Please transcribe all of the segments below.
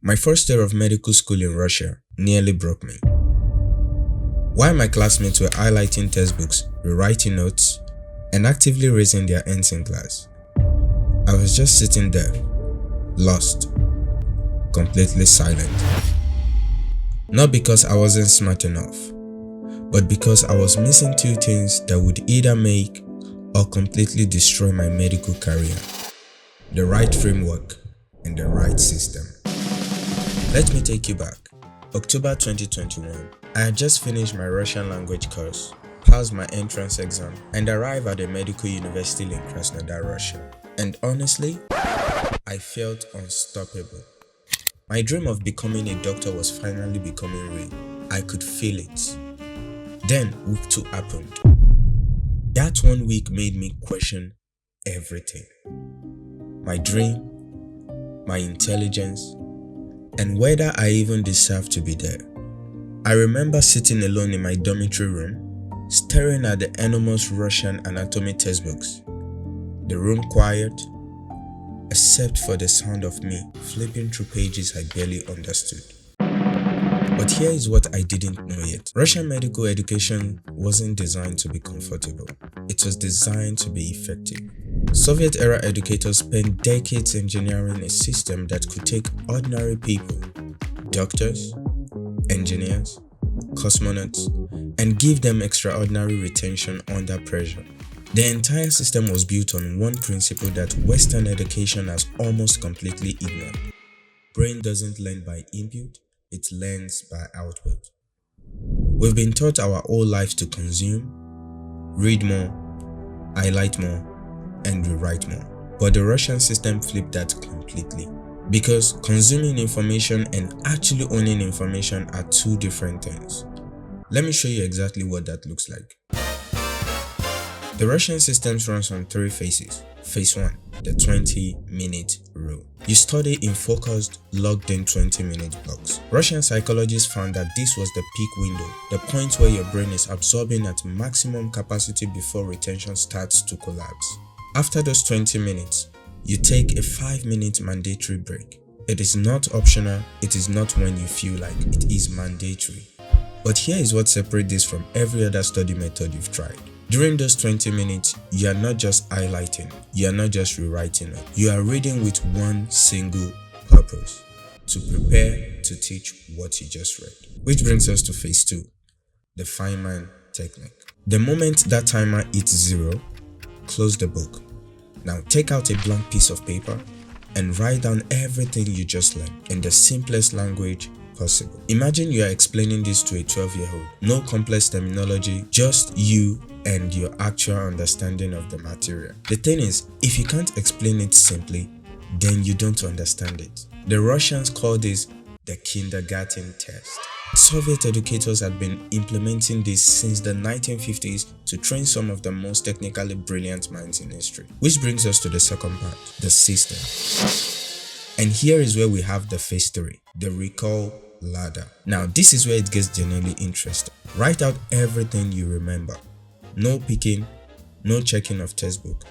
My first year of medical school in Russia nearly broke me. While my classmates were highlighting textbooks, rewriting notes, and actively raising their hands in class, I was just sitting there, lost, completely silent. Not because I wasn't smart enough, but because I was missing two things that would either make or completely destroy my medical career: the right framework and the right system. Let me take you back. October 2021, I had just finished my Russian language course, passed my entrance exam, and arrived at a medical university in Krasnodar, Russia. And honestly, I felt unstoppable. My dream of becoming a doctor was finally becoming real. I could feel it. Then week 2 happened. That 1 week made me question everything. My dream, my intelligence, and whether I even deserved to be there. I remember sitting alone in my dormitory room, staring at the enormous Russian anatomy textbooks. The room quiet, except for the sound of me flipping through pages I barely understood. But here is what I didn't know yet. Russian medical education wasn't designed to be comfortable. It was designed to be effective. Soviet-era educators spent decades engineering a system that could take ordinary people, doctors, engineers, cosmonauts, and give them extraordinary retention under pressure. The entire system was built on one principle that Western education has almost completely ignored. Brain doesn't learn by input, it learns by output. We've been taught our whole lives to consume, read more, highlight more, and rewrite more. But the Russian system flipped that completely. Because consuming information and actually owning information are two different things. Let me show you exactly what that looks like. The Russian system runs on 3 phases. Phase 1, the 20-minute rule. You study in focused, logged-in 20-minute blocks. Russian psychologists found that this was the peak window, the point where your brain is absorbing at maximum capacity before retention starts to collapse. After those 20 minutes, you take a 5-minute mandatory break. It is not optional, it is not when you feel like, it is mandatory. But here is what separates this from every other study method you've tried. During those 20 minutes, you are not just highlighting, you are not just rewriting it. You are reading with one single purpose: to prepare to teach what you just read. Which brings us to phase 2, the Feynman technique. The moment that timer hits 0, close the book. Now take out a blank piece of paper and write down everything you just learned in the simplest language possible. Imagine you are explaining this to a 12-year-old. No complex terminology, just you and your actual understanding of the material. The thing is, if you can't explain it simply, then you don't understand it. The Russians call this the kindergarten test. Soviet educators had been implementing this since the 1950s to train some of the most technically brilliant minds in history. Which brings us to the second part, the system. And here is where we have the phase 3, the recall ladder. Now this is where it gets genuinely interesting. Write out everything you remember. No picking, no checking of textbook,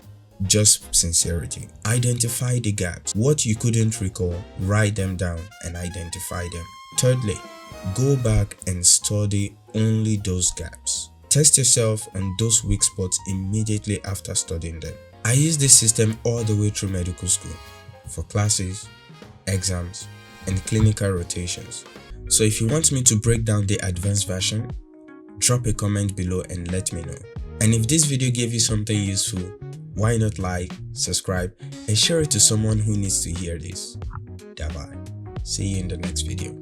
just sincerity. Identify the gaps. What you couldn't recall, write them down and identify them. Thirdly, go back and study only those gaps. Test yourself on those weak spots immediately after studying them. I used this system all the way through medical school, for classes, exams, and clinical rotations. So if you want me to break down the advanced version, drop a comment below and let me know. And if this video gave you something useful, why not like, subscribe, and share it to someone who needs to hear this. Bye bye. See you in the next video.